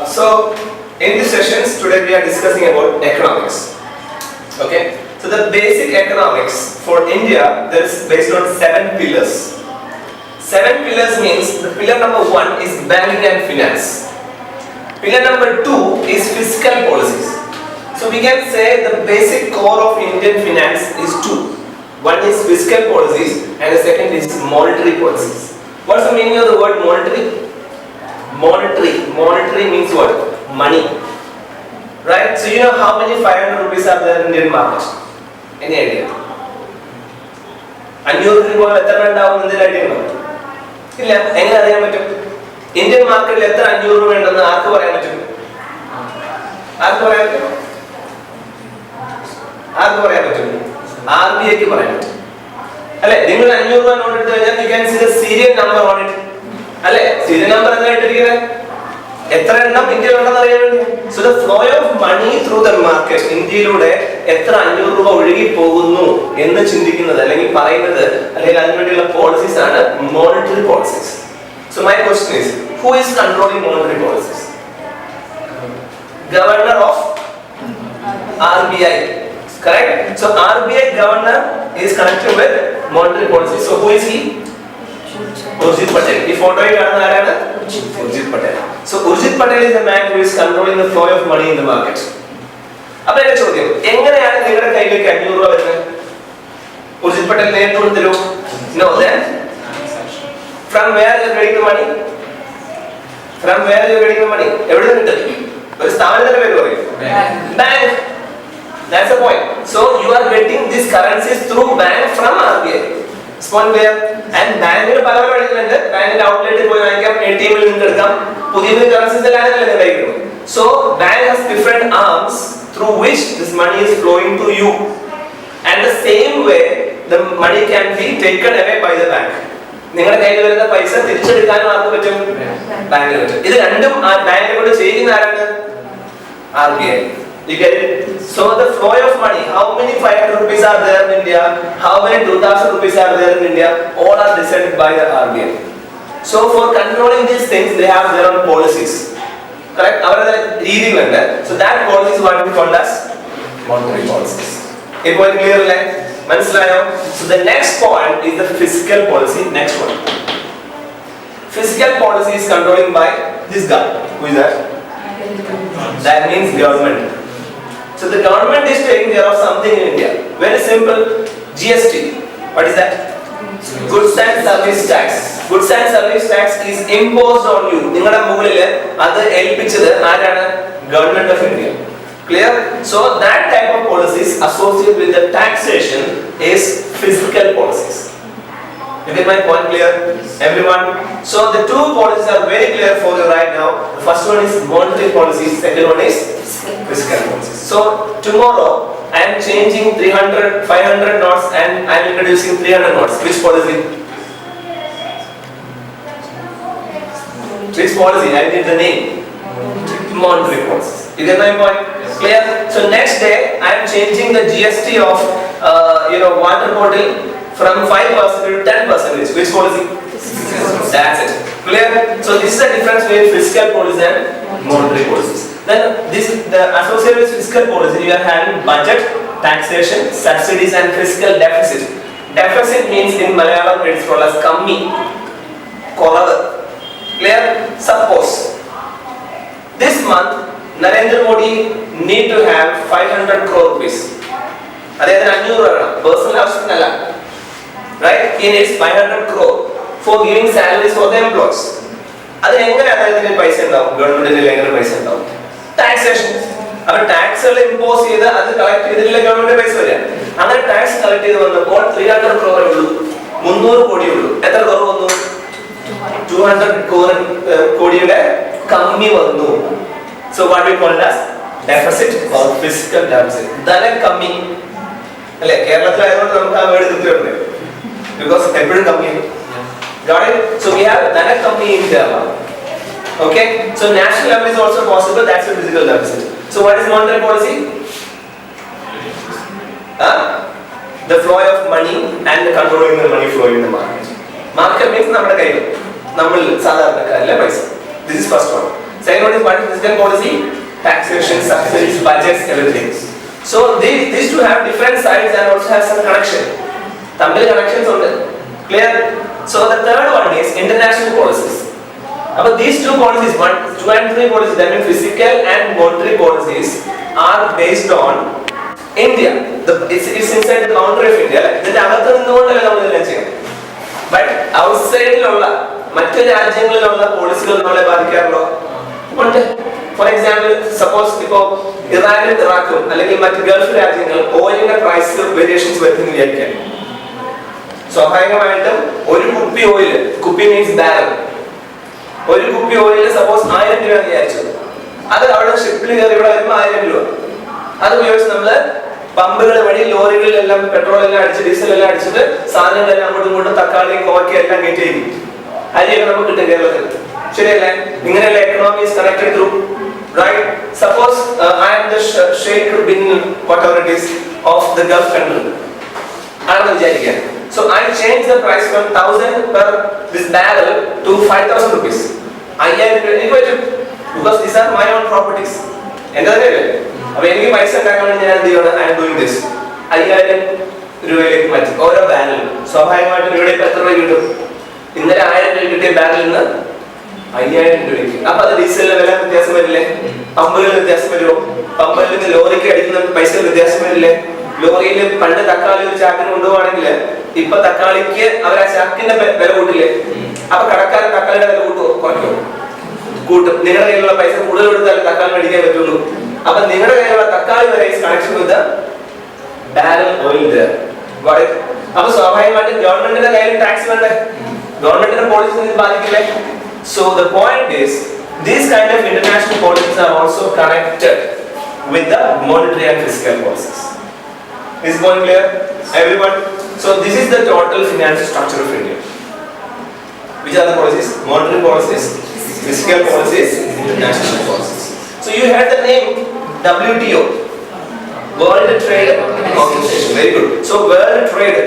So in these sessions today we are discussing about economics. Okay, so the basic economics for India that is based on 7 pillars. 7 pillars means the pillar number 1 is banking and finance. Pillar number 2 is fiscal policies. So we can say the basic core of Indian finance is 2. One is fiscal policies and the second is monetary policies. What's the meaning of the word monetary? Monetary means what? Money. Right? So you know how many 500 rupees are there in Indian market? Any idea? 500 രൂപ എത്ര ഉണ്ടാവും എന്നതിൽ idea ഉണ്ടോ? ഇല്ല. എങ്ങനെ അറിയാൻ പറ്റും? Indian മാർക്കറ്റിൽ എത്ര 500 രൂപ ഉണ്ടെന്ന് ആർക്ക് പറയാൻ പറ്റും? ആർക്ക് പറയാൻ പറ്റും? RBI ക്ക് പറയാൻ പറ്റും. അല്ലേ? നിങ്ങൾ 500 രൂപ നോട്ട് എടുത്തു കഴിഞ്ഞാൽ you can see the serial number on it. അല്ലേ? serial number എന്താ ഇട്ടിരിക്കുന്നത്? എത്ര എണ്ണം ഇന്ത്യയിൽ ഉണ്ടെന്ന് അറിയാൻ വേണ്ടി. So the flow of money through the market, ഇന്ത്യയിലൂടെ എത്ര 500 രൂപ ഒഴുകി പോകുന്നു എന്ന് ചിന്തിക്കുന്നത് അല്ലെങ്കിൽ പറയുന്നത് അല്ലെങ്കിൽ അതിനുവേണ്ടിയുള്ള പോളിസീസ് ആണ് monetary policies. So my question is, who is controlling monetary policies? Governor of RBI. Correct? So RBI governor is connected with monetary policy. So who is he? Urjit Patel. This photo is Urjit Patel. So Urjit Patel is the man who is controlling the flow of money in the market. Now I ask you, എങ്ങനെയാണ് നിങ്ങളുടെ കയ്യിലേക്ക് 500 രൂപ വരുന്നത്? Urjit Patel നേരിട്ട് കൊടുത്തല്ലോ. No, then from where you are getting the money? എവിടെ നിന്ന് കിട്ടും? ഒരു സ്ഥാപനത്തിന്റെ പേര് പറയൂ. Bank. That's the point. So you are getting these currencies through bank from RBI. Spon clear? And bank ൽ പല വഴികളുണ്ട്. ബാങ്കിന്റെ ഔട്ട്ലെറ്റിൽ പോയി വാങ്ങിക്കാം, ATM ൽ നിന്ന് എടുക്കാം. പുതിയ currencies എല്ലാം അതിലല്ലേ കഴിക്കുന്നു. So bank has different arms through which this money is flowing to you. And the same way the money can be taken away by the bank. നിങ്ങളുടെ കയ്യിൽ വരുന്ന പൈസ തിരിച്ചെടുക്കാനും ആർക്ക് പറ്റും? ബാങ്കിന് പറ്റും. ഇത് രണ്ടും ആ ബാങ്കിനെ കൊണ്ട് ചെയ്യുന്ന ആരാണ്? RBI. You get it? So the flow of money, how many 500 rupees are there in India, how many 2000 rupees are there in India, all are decided by the RBI. So for controlling these things they have their own policies. Correct? അവരുടെ രീതികളുണ്ട്. So that policy is what we call as monetary policies. ഇപ്പോൾ clear അല്ലേ? മനസ്സിലായോ? So the next point is the fiscal policy. Next one. Fiscal policy is controlling by this guy. Who is that? That means government. So the government is taking care of something in India. Very simple. GST. What is that? Goods and service tax. Goods and service tax is imposed on you. നിങ്ങളുടെ മുകളിൽ അത് ഏൽപ്പിച്ചത് ആരാണ്? Government of India. Clear? So that type of policies associated with the taxation is fiscal policies. You get my point clear? Everyone? So the two policies are very clear for you right now. The first one is monetary policies, second one is fiscal policies. So tomorrow I am changing 500 notes and I am introducing 300 notes. Which policy? Which policy? I need the name. Monetary policies. You get my point? Clear? So next day I am changing the GST of water bottle from 5% to 10%. Which policy? That's it. Clear? So this is the difference between fiscal policy and monetary policies. Then the associated with fiscal policy you are having budget, taxation, subsidies and fiscal deficit. Deficit means in Malayalam it's called as kammi. Koravu. Clear? Suppose this month Narendra Modi need to have 500 crore rupees. അതായത് 500 രൂപ personal ആവശ്യത്തിനല്ല. Right? He needs 500 crore for giving salaries for the employees. അത് എങ്ങനെ അദ്ദേഹത്തിന് പൈസ ഉണ്ടാവും? ഗവൺമെന്റിന് എങ്ങനെ പൈസ ഉണ്ടാവും? Taxation. അപ്പോൾ ടാക്സുകൾ ഇമ്പോസ് ചെയ്ത് അത് കളക്ട് ചെയ്തില്ല ഗവൺമെന്റ് പൈസ വരിക. അങ്ങനെ ടാക്സ് കളക്ട് ചെയ്ത് വന്നപ്പോൾ 300 crore ഉള്ളൂ, 300 കോടി ഉള്ളൂ. എത്ര കുറവ് വന്നു? 200 കോടിയുടെ കമ്മി വന്നു. So what we call as deficit or fiscal deficit. ധനക്കമ്മി. അല്ലേ? കേരളത്തിലായതുകൊണ്ട് നമുക്ക് ആ വേർഡ് കിട്ടുന്നുണ്ട്. Because everything coming. Got it? So we have ധനക്കമ്മി in Kerala. Okay? So national level is also possible. That's a physical deficit. So what is monetary policy? The flow of money and the controlling the money flowing in the market. Market means നമ്മുടെ കയ്യിൽ നമ്മൾ സാധാരണക്കാരല്ലേ പൈസ. This is first one. Second one is what is fiscal policy? Taxation, subsidies, budgets, everything. So these two have different sides and also have some connection. Tamil connections on it. Clear? So the third one is international policies. But these two policies, 1, 2 and 3 policies, that means physical and monetary policies, are based on India. It's inside the boundary of India. But outside മറ്റു രാജ്യങ്ങളിലുള്ള പോളിസികൾ നമ്മളെ ബാധിക്കാറുണ്ടോ? ഉണ്ട്. For example, suppose ഇപ്പോൾ ഇറാനും ഇറാഖും അല്ലെങ്കിൽ മറ്റ് Gulf രാജ്യങ്ങൾ ഓയിലിന്റെ price variations വരുത്തുന്നു വിചാരിക്കാം. സ്വാഭാവികമായിട്ടും ഒരു കുപ്പി ഓയിൽ, കുപ്പി മീൻസ് ബാരൽ, ഒരു കുപ്പി ഓയിൽ സപ്പോസ് 1000 രൂപ വിചാരിച്ചു. അത് അവിടെ ഷിപ്പിൽ കയറി ഇവിടെ വരുമ്പോൾ 1000 രൂപ. അത് ഉപയോഗിച്ച് നമ്മള് പമ്പുകൾ വഴി ലോറികളിലെല്ലാം പെട്രോൾ എല്ലാം അടിച്ച് ഡീസൽ എല്ലാം അടിച്ചിട്ട് സാധനങ്ങളെല്ലാം അങ്ങോട്ടും ഇങ്ങോട്ടും തക്കാളിയും കോവയ്ക്കും എല്ലാം കയറ്റി അരിയൊക്കെ നമുക്ക് കിട്ടും കേരളത്തിൽ. ശരിയല്ലേ? ഇങ്ങനെയുള്ള economy is connected through, right? Suppose I am the sheikh bin whatever it is of the Gulf country ആണെന്ന് വിചാരിക്കാം. So I change the price from 1000 per this barrel to 5000 rupees. Because these are my own properties. എന്താ അറിയില്ലേ? അപ്പൊ എനിക്ക് പൈസ ഉണ്ടാക്കാൻ വേണ്ടി ഞാൻ എന്ത് ചെയ്യണം? I am doing this. 5000 രൂപയിലേക്ക് മാറ്റി ഓരോ ബാരലും. സ്വാഭാവികമായിട്ടും ഇവിടെ ഇപ്പൊ എത്ര രൂപ കിട്ടും? ഇന്നലെ 1000 രൂപ കിട്ടിയ ബാരലിൽ നിന്ന് 5000 രൂപയ്ക്ക്. അപ്പൊ അത് ഡീസലിന്റെ വില വ്യത്യാസം വരില്ലേ? പമ്പുകളിൽ വ്യത്യാസം വരുമോ? പമ്പുകളിൽ നിന്ന് ലോറിക്ക് അടിക്കുന്ന പൈസ വ്യത്യാസം വരില്ലേ? ലോറിയിൽ പണ്ട് തക്കാളി ഒരു ചാക്കിന് കൊണ്ടുപോവാണെങ്കിൽ ഇപ്പൊ തക്കാളിക്ക് അവർ ആ ചാക്കിന്റെ വില കൂട്ടില്ലേ? അപ്പൊ കടക്കാരൻ തക്കാളിയുടെ വില കൂട്ടുമോ? കുറയ്ക്കുമോ? കൂട്ടും. നിങ്ങളുടെ കയ്യിലുള്ള പൈസ കൂടുതൽ കൊടുത്താലേ തക്കാളി മേടിക്കാൻ പറ്റുള്ളൂ. അപ്പൊ നിങ്ങളുടെ കയ്യിലുള്ള തക്കാളി വരെ കണക്ഷൻ വിത്ത് ബാരൽ ഓയിൽ. അപ്പൊ സ്വാഭാവികമായിട്ടും ഗവൺമെന്റിന്റെ കയ്യിൽ ടാക്സ് വേണ്ടേ? ഗവൺമെന്റിന്റെ policy ബാധിക്കില്ലേ? So the point is, these kind of international policies are also connected with the monetary and fiscal policies. Is it going clear, everyone? So this is the total financial structure of India. Which are the policies? Monetary policies, fiscal policies, international policies. So you had the name WTO, World Trade Organization. Very good. So World Trade.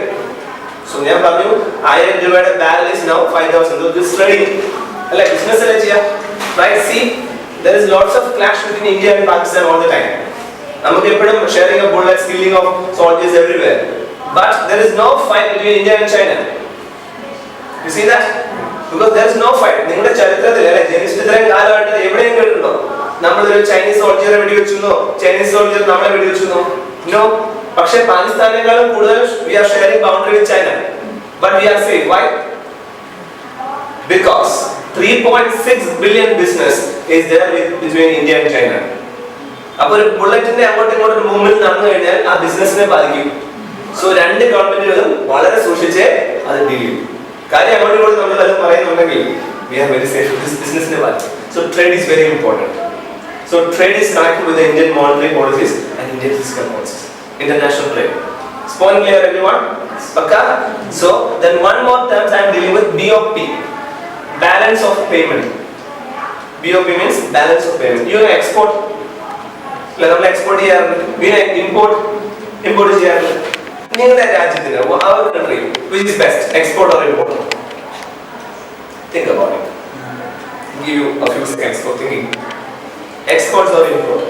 So ഞാൻ പറഞ്ഞു 1000 രൂപയുടെ barrel is now 5000. So this trading, like business അല്ലേ ചെയ്യാ? Right? See, there is lots of clash between India and Pakistan all the time. നമുക്ക് എപ്പോഴും sharing of bullets, killing of soldiers everywhere. But there is no fight between India and China. You see that? Because there is no fight. നിങ്ങളുടെ ചരിത്രത്തിൽ അല്ലേ ജനിച്ചിട്ട് ഇത്രയും കാലമായിട്ട് എവിടെയും കേട്ടിട്ടുണ്ടോ നമ്മളൊരു ചൈനീസ് സോൾജിയറെ വെടിവെച്ചെന്നോ ചൈനീസ് സോൾജിയർ നമ്മളെ വെടിവെച്ചെന്നോ? നോ. പക്ഷേ പാകിസ്ഥാനേക്കാളും കൂടുതൽ we are sharing boundary with China. But we are safe. Why? Because 3.6 billion business is there between India and China. അപ്പോൾ ഒരു ബുള്ളറ്റിന്റെ അങ്ങോട്ടും ഇങ്ങോട്ടും മൂവ്മെന്റ് നടന്നു കഴിഞ്ഞാൽ ആ ബിസിനസിനെ ബാധിക്കും. സോ രണ്ട് ഗവൺമെന്റുകളും വളരെ സൂക്ഷിച്ച് അത് ഡീൽ ചെയ്യും. കാര്യം അങ്ങോട്ടും ഇങ്ങോട്ടും നമ്മൾ വല്ലതും പറയുന്നുണ്ടെങ്കിൽ we are very safe. This ബിസിനസിനെ ബാധിക്കും. So trade is very important. So trade is connected with the Indian monetary policies and Indian fiscal policies. International trade. Is point clear, everyone? Okay? So then one more terms I am dealing with, BOP, balance of payment. BOP means balance of payment. You know export, നമ്മൾ export ചെയ്യാറുണ്ട്, പിന്നെ import ചെയ്യാറുണ്ട്. നിങ്ങളുടെ രാജ്യത്തിന് our country which is best, export or import? Think about it. Give you a few seconds for thinking. Exports or import?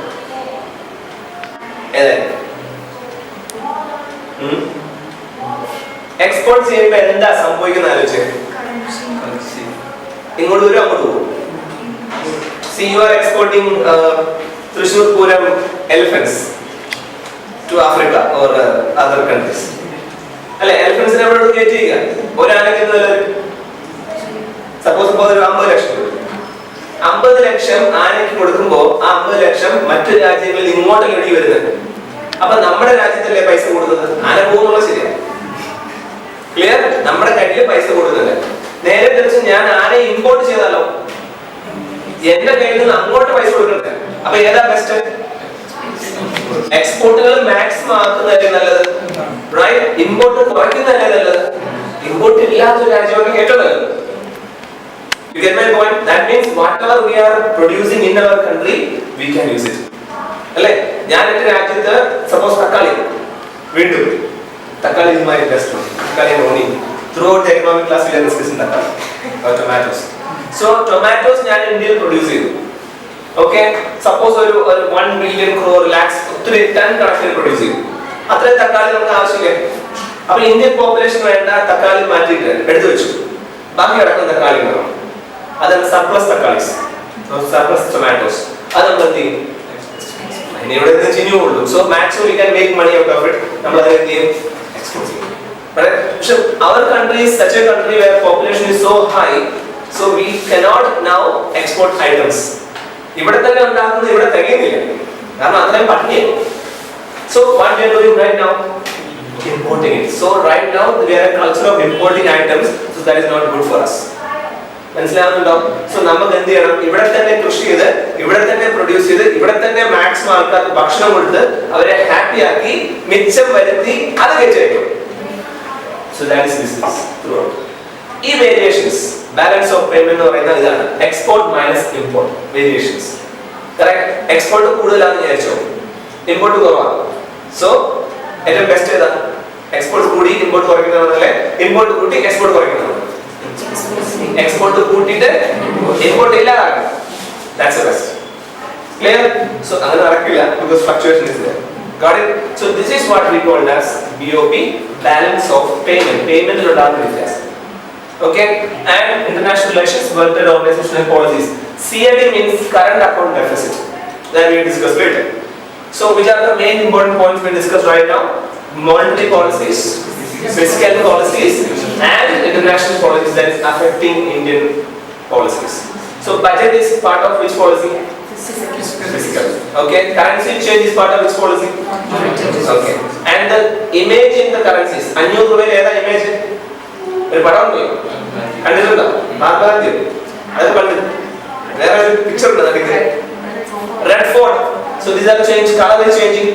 Export ചെയ്യുമ്പോൾ എന്താ സംഭവിക്കുന്ന ആലോചിച്ച് ഇങ്ങോട്ട് വരും അങ്ങോട്ട് പോകും. See, you are exporting Thrissur Puram elephants to Africa or other countries. അല്ലെ? elephants നെ എവിടെ കയറ്റി ചെയ്യുക? ഒരാനക്ക് സപ്പോസ് ഇപ്പോൾ ഒരു 50 ലക്ഷം രൂപ, 50 ലക്ഷം ആനയ്ക്ക് കൊടുക്കുമ്പോൾ ആ 50 ലക്ഷം മറ്റു രാജ്യങ്ങളിൽ ഇങ്ങോട്ട് കയറ്റി വരുന്നത്. അപ്പൊ നമ്മുടെ രാജ്യത്തല്ലേ പൈസ കൊടുക്കുന്നത്? ആന പോകുന്നുള്ള ശരിയാണ്. ക്ലിയർ? നമ്മുടെ കയ്യിൽ പൈസ കൊടുക്കുന്നില്ല. നേരെ തിരിച്ച് ഞാൻ ആനയെ ഇമ്പോർട്ട് ചെയ്താലോ എന്റെ കയ്യിൽ നിന്ന് അങ്ങോട്ട് പൈസ കൊടുക്കണ്ടേ? അപ്പൊ ഏതാ ബെസ്റ്റ്? എക്സ്പോർട്ടുകൾ മാക്സിമം ആക്കുന്നതല്ലേ നല്ലത്, റൈറ്റ്? ഇമ്പോർട്ട് കുറയ്ക്കുന്നതല്ലേ നല്ലത്? ഇമ്പോർട്ട് ഇല്ലാത്തൊരു രാജ്യമാണ് ഏറ്റവും നല്ലത്. You get my point? That means whatever we are producing in our country, we can use it. അല്ലേ? ഞാൻ എന്റെ രാജ്യത്ത് സപ്പോസ് തക്കാളി, വീണ്ടും തക്കാളി is my best one. തക്കാളി only throughout the economic class we are discussing തക്കാളി or tomatoes. So tomatoes ഞാൻ ഇന്ത്യയിൽ പ്രൊഡ്യൂസ് ചെയ്തു. Okay, suppose ഒരു 1 million crore lakhs ഒത്തിരി ടൺ കണക്കിന് പ്രൊഡ്യൂസ് ചെയ്യും. അത്രയും തക്കാളി നമുക്ക് ആവശ്യമില്ല. അപ്പൊ ഇന്ത്യൻ പോപ്പുലേഷൻ വേണ്ട തക്കാളി മാറ്റിയിട്ട് എടുത്തു വെച്ചു. ബാക്കി കിടക്കുന്ന തക്കാളി വേണം. അതാണ് സർപ്ലസ് തക്കാളീസ്, സർപ്ലസ് ടൊമാറ്റോസ്. അത് നമ്മൾ എന്ത് ചെയ്യും? ഇനി ഇവിടെ നിന്ന് ചിന്നുള്ളൂ. So maximum we can make money out of it. നമ്മൾ അത് എന്ത് ചെയ്യും? എക്സ്പോർട്ട് ചെയ്യും. പക്ഷെ our country is such a country where population is so high, so we cannot now export items. ഇവിടെ തന്നെ ഉണ്ടാക്കുന്നത് ഇവിടെ തികയുന്നില്ല, കാരണം അത്രയും പട്ടിണിയാണ്. So what we are doing right now? Importing it. So right now we are a culture of importing items, so that is not good for us. മനസ്സിലാവുന്നുണ്ടോ? So നമുക്ക് എന്ത് ചെയ്യണം? ഇവിടെ തന്നെ കൃഷി ചെയ്ത്, ഇവിടെ തന്നെ പ്രൊഡ്യൂസ് ചെയ്ത്, ഇവിടെ തന്നെ മാക്സിമം ആൾക്കാർക്ക് ഭക്ഷണം കൊടുത്ത് അവരെ ഹാപ്പി ആക്കി മിച്ചം വരുത്തി അത് കയറ്റേക്കും. So that is business throughout. ഈ വേരിയേഷൻസ്, ബാലൻസ് ഓഫ് പേയ്മെന്റ് എന്ന് പറയുന്നത് ഇതാണ്, export minus import variations. Correct? Export കൂടുതലാണെന്ന് വിചാരിച്ചോ, ഇമ്പോർട്ട് കുറവാണ്. സോ ഏറ്റവും ബെസ്റ്റ് ഏതാ? എക്സ്പോർട്ട് കൂടി ഇമ്പോർട്ട് കുറയ്ക്കുന്നതല്ലേ? ഇമ്പോർട്ട് കൂട്ടി എക്സ്പോർട്ട് കുറയ്ക്കുന്നതാണ്. എക്സ്പോർട്ട് കൂട്ടിയിട്ട് ഇമ്പോർട്ട് ഇല്ലാതാക്കണം. That's the best. Clear? So അങ്ങനെ നടക്കില്ല, because fluctuation is there. Got it? So this is what we call as BOP, balance of payment. Payment is വ്യത്യാസം. Okay? And international relations, World Trade Organization policies. CAD means current account deficit. That we will discuss later. So which are the main important points we discuss right now? Monetary policies, fiscal policies, and international policies that is affecting Indian policies. So budget is part of which policy? Fiscal. Okay. Currency change is part of which policy? Okay. And the image in the currencies. 500 രൂപയിൽ ഏതാ image? ഒരു പടം പോയി കണ്ടിട്ടുണ്ടോ? ആർക്കാദ്യം അത് കണ്ടു. വേറെ ഒരു പിക്ചർ ഉണ്ട്. Red fort. So these are change, color is changing.